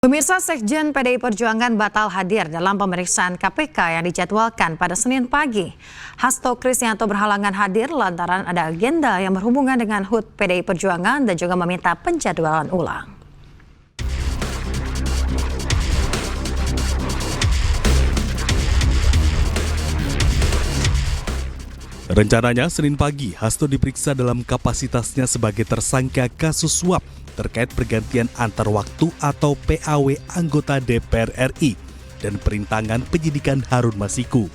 Pemirsa, Sekjen PDI Perjuangan batal hadir dalam pemeriksaan KPK yang dijadwalkan pada Senin pagi. Hasto Kristianto berhalangan hadir lantaran ada agenda yang berhubungan dengan HUT PDI Perjuangan dan juga meminta penjadwalan ulang. Rencananya Senin pagi, Hasto diperiksa dalam kapasitasnya sebagai tersangka kasus suap terkait pergantian antar waktu atau PAW anggota DPR RI dan perintangan penyidikan Harun Masiku.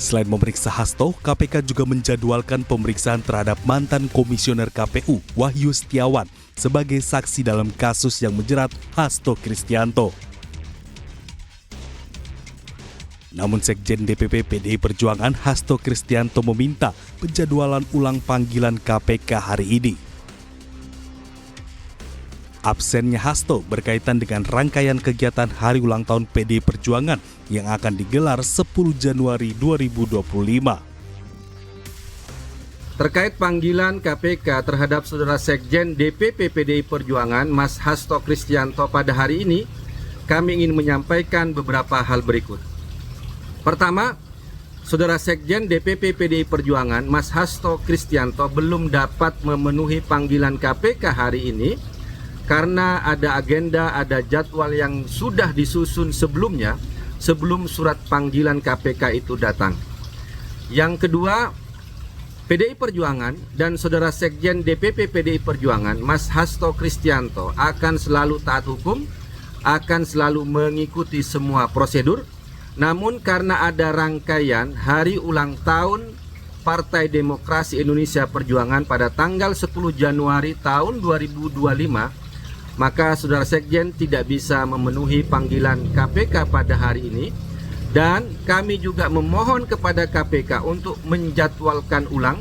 Selain memeriksa Hasto, KPK juga menjadwalkan pemeriksaan terhadap mantan komisioner KPU Wahyu Setiawan sebagai saksi dalam kasus yang menjerat Hasto Kristianto. Namun Sekjen DPP PDI Perjuangan Hasto Kristianto meminta penjadwalan ulang panggilan KPK hari ini. Absennya Hasto berkaitan dengan rangkaian kegiatan hari ulang tahun PDI Perjuangan yang akan digelar 10 Januari 2025. Terkait panggilan KPK terhadap Saudara Sekjen DPP PDI Perjuangan Mas Hasto Kristianto pada hari ini, kami ingin menyampaikan beberapa hal berikut. Pertama, Saudara Sekjen DPP PDI Perjuangan Mas Hasto Kristianto belum dapat memenuhi panggilan KPK hari ini karena ada agenda, ada jadwal yang sudah disusun sebelumnya sebelum surat panggilan KPK itu datang. Yang kedua, PDI Perjuangan dan Saudara Sekjen DPP PDI Perjuangan Mas Hasto Kristianto akan selalu taat hukum, akan selalu mengikuti semua prosedur. Namun karena ada rangkaian hari ulang tahun Partai Demokrasi Indonesia Perjuangan pada tanggal 10 Januari tahun 2025, maka Saudara Sekjen tidak bisa memenuhi panggilan KPK pada hari ini. Dan kami juga memohon kepada KPK untuk menjadwalkan ulang.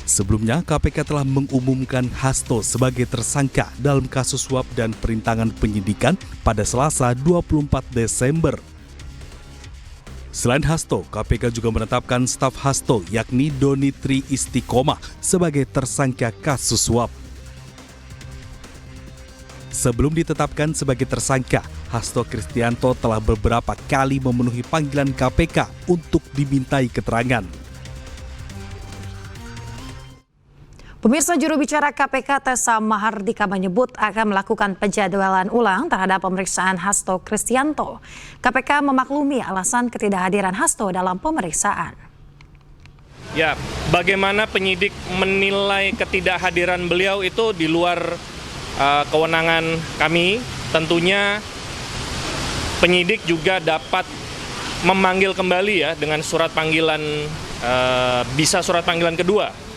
Sebelumnya, KPK telah mengumumkan Hasto sebagai tersangka dalam kasus suap dan perintangan penyidikan pada Selasa 24 Desember. Selain Hasto, KPK juga menetapkan staf Hasto yakni Doni Tri Istiqomah sebagai tersangka kasus suap. Sebelum ditetapkan sebagai tersangka, Hasto Kristianto telah beberapa kali memenuhi panggilan KPK untuk dimintai keterangan. Pemirsa, juru bicara KPK Tessa Mahardika menyebut akan melakukan penjadwalan ulang terhadap pemeriksaan Hasto Kristianto. KPK memaklumi alasan ketidakhadiran Hasto dalam pemeriksaan. Ya, bagaimana penyidik menilai ketidakhadiran beliau itu di luar kewenangan kami. Tentunya penyidik juga dapat memanggil kembali ya dengan surat panggilan, bisa surat panggilan kedua.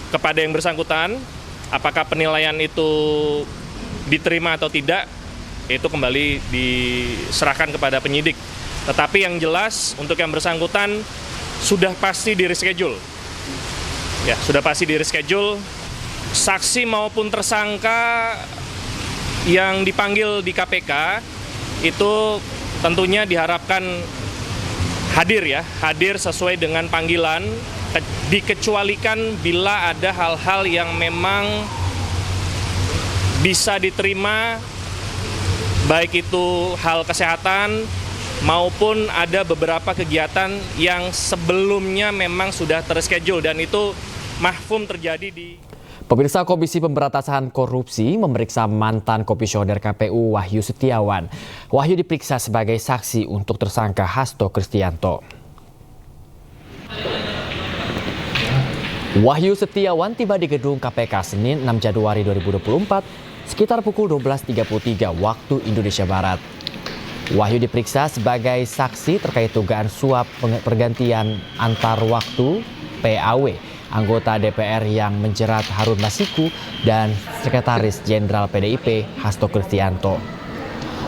Kepada yang bersangkutan, apakah penilaian itu diterima atau tidak, itu kembali diserahkan kepada penyidik. Tetapi yang jelas untuk yang bersangkutan sudah pasti di-reschedule. Ya, sudah pasti di-reschedule. Saksi maupun tersangka yang dipanggil di KPK itu tentunya diharapkan hadir sesuai dengan panggilan. Dikecualikan bila ada hal-hal yang memang bisa diterima, baik itu hal kesehatan maupun ada beberapa kegiatan yang sebelumnya memang sudah terschedule dan itu mahfum terjadi di... Pemirsa, Komisi Pemberantasan Korupsi memeriksa mantan komisioner KPU Wahyu Setiawan. Wahyu diperiksa sebagai saksi untuk tersangka Hasto Kristianto. Wahyu Setiawan tiba di gedung KPK Senin 6 Januari 2024 sekitar pukul 12.33 waktu Indonesia Barat. Wahyu diperiksa sebagai saksi terkait dugaan suap pergantian antar waktu PAW anggota DPR yang menjerat Harun Masiku dan Sekretaris Jenderal PDIP Hasto Kristianto.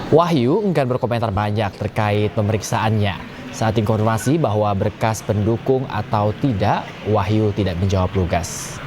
Wahyu enggan berkomentar banyak terkait pemeriksaannya. Saat informasi bahwa berkas pendukung atau tidak, Wahyu tidak menjawab lugas.